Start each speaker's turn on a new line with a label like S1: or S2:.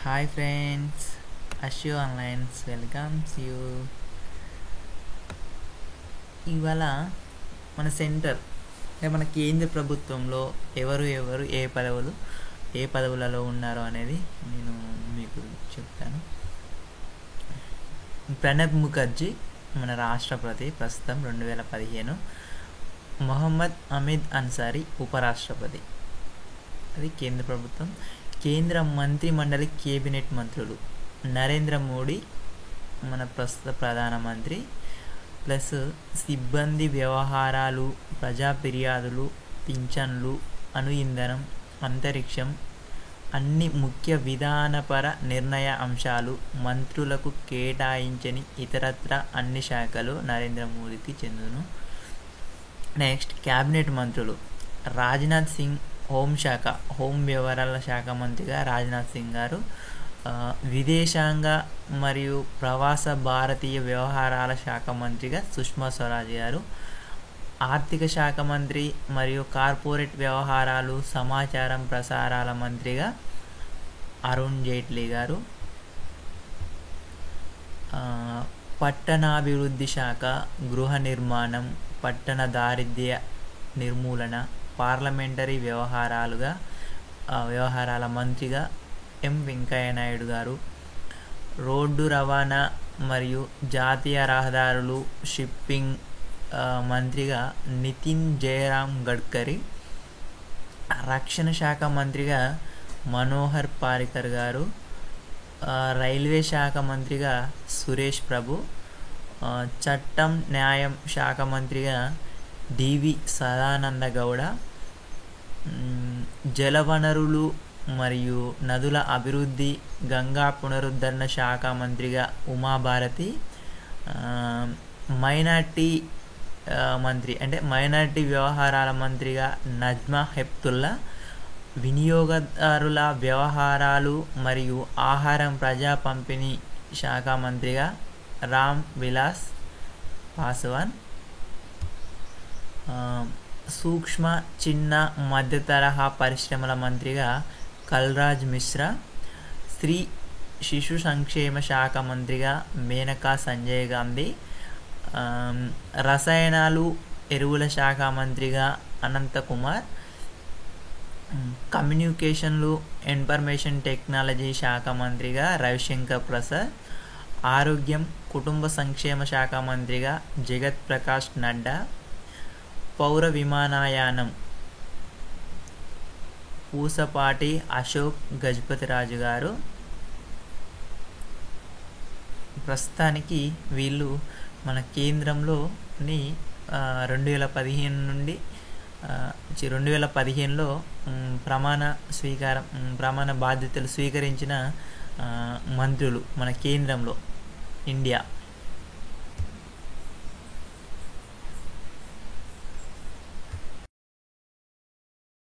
S1: Hi friends, assure onlines welcomes you. ఇవాళ మన centre అంటే మన కేంద్ర ప్రభుత్వంలో ఎవరు ఏ పదవులలో ఉన్నారో అనేది నేను మీకు చెప్తాను. ప్రణబ్ ముఖర్జీ మన రాష్ట్రపతి ప్రస్తుతం 2015. మొహమ్మద్ అమీద్ అన్సారీ ఉపరాష్ట్రపతి. అది కేంద్ర ప్రభుత్వం. కేంద్ర మంత్రి మండలి కేబినెట్ మంత్రులు నరేంద్ర మోడీ మన ప్రస్తుత ప్రధానమంత్రి, ప్లస్ సిబ్బంది వ్యవహారాలు, ప్రజా ఫిర్యాదులు, పింఛన్లు, అణు ఇంధనం, అంతరిక్షం, అన్ని ముఖ్య విధానపర నిర్ణయ అంశాలు మంత్రులకు కేటాయించని ఇతరత్ర అన్ని శాఖలు నరేంద్ర మోడీకి చెందును. నెక్స్ట్ క్యాబినెట్ మంత్రులు రాజ్నాథ్ సింగ్ హోం వ్యవహారాల శాఖ మంత్రిగా రాజ్నాథ్ సింగ్ గారు, విదేశాంగ మరియు ప్రవాస భారతీయ వ్యవహారాల శాఖ మంత్రిగా సుష్మా స్వరాజ్ గారు, ఆర్థిక శాఖ మంత్రి మరియు కార్పొరేట్ వ్యవహారాలు, సమాచారం ప్రసారాల మంత్రిగా అరుణ్ జైట్లీ గారు, పట్టణాభివృద్ధి శాఖ, గృహ నిర్మాణం, పట్టణ దారిద్ర్య నిర్మూలన, పార్లమెంటరీ వ్యవహారాల మంత్రిగా ఎం వెంకయ్యనాయుడు గారు, రోడ్డు రవాణా మరియు జాతీయ రహదారులు, షిప్పింగ్ మంత్రిగా నితిన్ జయరామ్ గడ్కరీ, రక్షణ శాఖ మంత్రిగా మనోహర్ పారికర్ గారు, రైల్వే శాఖ మంత్రిగా సురేష్ ప్రభు, చట్టం న్యాయం శాఖ మంత్రిగా డివి సదానంద గౌడ, జలవనరులు మరియు నదుల అభివృద్ధి, గంగా పునరుద్ధరణ శాఖ మంత్రిగా ఉమాభారతి, మైనార్టీ వ్యవహారాల మంత్రిగా నజ్మా హెప్తుల్లా, వినియోగదారుల వ్యవహారాలు మరియు ఆహారం ప్రజా పంపిణీ శాఖ మంత్రిగా రామ్ విలాస్ పాస్వాన్, సూక్ష్మ చిన్న మధ్య తరహా పరిశ్రమల మంత్రిగా కల్రాజ్ మిశ్రా, స్త్రీ శిశు సంక్షేమ శాఖ మంత్రిగా మేనకా సంజయ్ గాంధీ, రసాయనాలు ఎరువుల శాఖ మంత్రిగా అనంతకుమార్, కమ్యూనికేషన్లు ఇన్ఫర్మేషన్ టెక్నాలజీ శాఖ మంత్రిగా రవిశంకర్ ప్రసాద్, ఆరోగ్యం కుటుంబ సంక్షేమ శాఖ మంత్రిగా జగత్ ప్రకాష్ నడ్డా, పౌర విమానయానం పూసపాటి అశోక్ గజపతిరాజు గారు. ప్రస్తుతానికి వీళ్ళు మన కేంద్రంలోని 2015లో ప్రమాణ బాధ్యతలు స్వీకరించిన మంత్రులు మన కేంద్రంలో ఇండియా